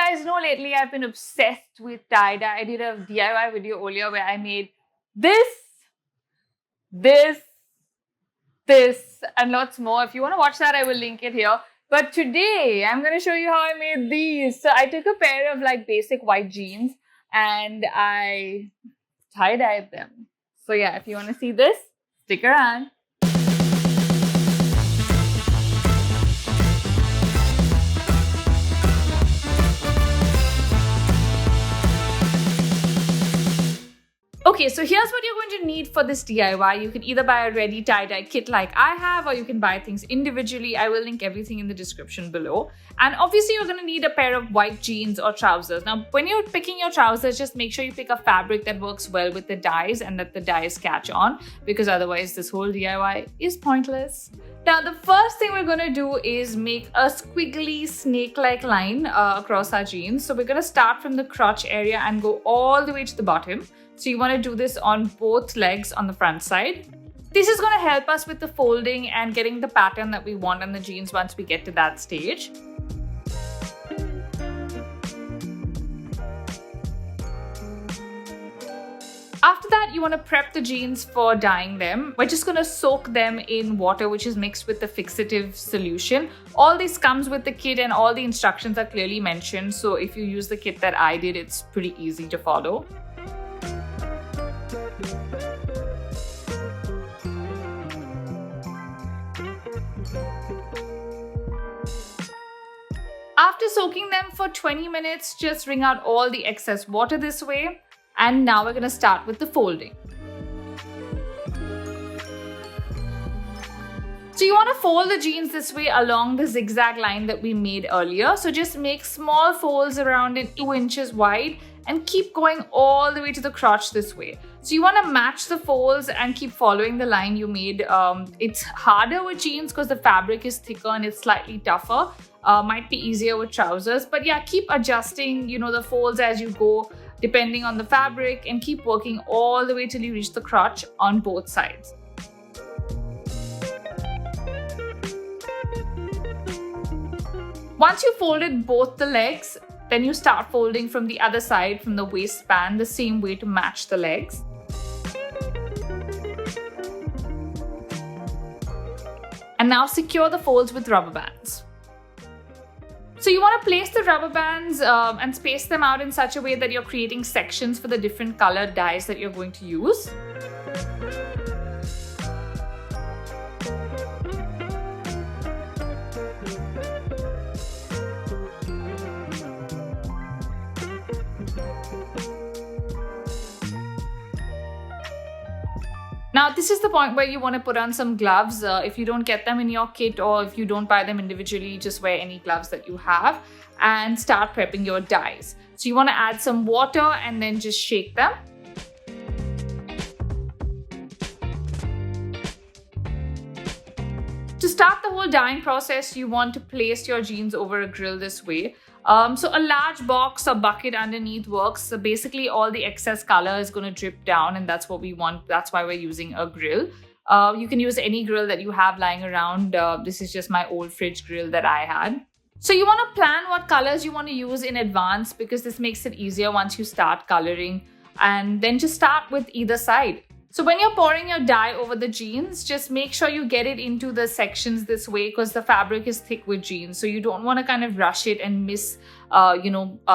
guys know lately I've been obsessed with tie-dye. I did a DIY video earlier where I made this, and lots more. If you want to watch that, I will link it here. But today, I'm going to show you how I made these. So I took a pair of like basic white jeans and I tie-dyed them. So yeah, if you want to see this, stick around. Okay, so here's what you're going to need for this DIY. You can either buy a ready tie-dye kit like I have, or you can buy things individually. I will link everything in the description below. And obviously, you're going to need a pair of white jeans or trousers. Now, when you're picking your trousers, just make sure you pick a fabric that works well with the dyes and that the dyes catch on, because otherwise this whole DIY is pointless. Now, the first thing we're going to do is make a squiggly snake-like line across our jeans. So we're going to start from the crotch area and go all the way to the bottom. So you want to do this on both legs on the front side. This is going to help us with the folding and getting the pattern that we want on the jeans once we get to that stage. After that, you want to prep the jeans for dyeing them. We're just going to soak them in water, which is mixed with the fixative solution. All this comes with the kit and all the instructions are clearly mentioned. So if you use the kit that I did, it's pretty easy to follow. After soaking them for 20 minutes, just wring out all the excess water this way. And now we're going to start with the folding. So you want to fold the jeans this way along the zigzag line that we made earlier. So just make small folds around it 2 inches wide and keep going all the way to the crotch this way. So you want to match the folds and keep following the line you made. It's harder with jeans because the fabric is thicker and it's slightly tougher. Might be easier with trousers, but yeah, keep adjusting, the folds as you go, depending on the fabric, and keep working all the way till you reach the crotch on both sides. Once you folded both the legs, then you start folding from the other side, from the waistband, the same way to match the legs. And now secure the folds with rubber bands. So you want to place the rubber bands and space them out in such a way that you're creating sections for the different colored dyes that you're going to use. Now, this is the point where you want to put on some gloves. If you don't get them in your kit or if you don't buy them individually, just wear any gloves that you have and start prepping your dyes. So you want to add some water and then just shake them. To start the whole dyeing process, you want to place your jeans over a grill this way. So a large box or bucket underneath works. So basically all the excess color is going to drip down, and that's what we want. That's why we're using a grill. You can use any grill that you have lying around. This is just my old fridge grill that I had. So you want to plan what colors you want to use in advance, because this makes it easier once you start coloring, and then just start with either side. So when you're pouring your dye over the jeans, just make sure you get it into the sections this way, because the fabric is thick with jeans. So you don't want to kind of rush it and miss,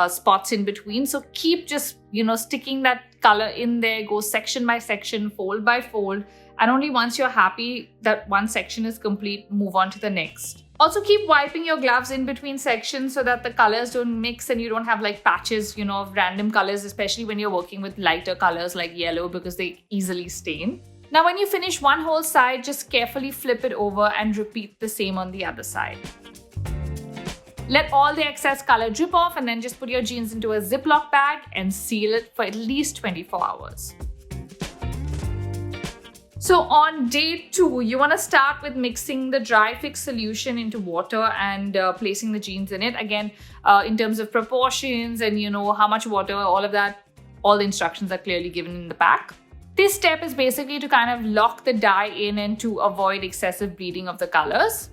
spots in between. So keep just, sticking that color in there, go section by section, fold by fold. And only once you're happy that one section is complete, move on to the next. Also keep wiping your gloves in between sections so that the colors don't mix and you don't have like patches, of random colors, especially when you're working with lighter colors like yellow, because they easily stain. Now, when you finish one whole side, just carefully flip it over and repeat the same on the other side. Let all the excess color drip off and then just put your jeans into a Ziploc bag and seal it for at least 24 hours. So on day 2, you want to start with mixing the dry fix solution into water and placing the jeans in it. Again, in terms of proportions and how much water, all of that, all the instructions are clearly given in the pack. This step is basically to kind of lock the dye in and to avoid excessive bleeding of the colors.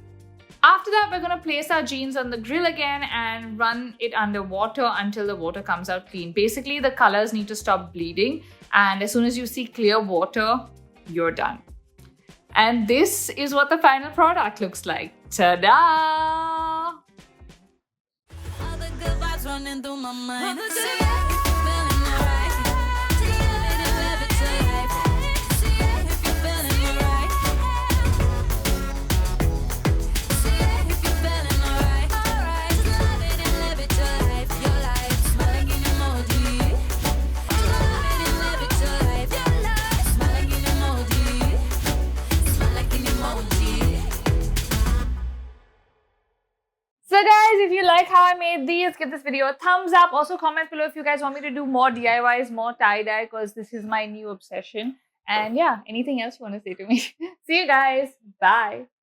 After that, we're going to place our jeans on the grill again and run it under water until the water comes out clean. Basically, the colors need to stop bleeding, and as soon as you see clear water, you're done. And this is what the final product looks like. Ta-da! All the good vibes running through my mind. Feeling alright. Living it, live it to life. If you're feeling alright. If you're feeling alright. Just love it and live it to life. Your life, smile like an emoji. Love it and live it to life. Your life, smile like an emoji. Smile like an emoji. So guys, if you like how I made these, give this video a thumbs up. Also comment below if you guys want me to do more DIYs, more tie-dye, because this is my new obsession. And yeah, anything else you want to say to me? See you guys. Bye.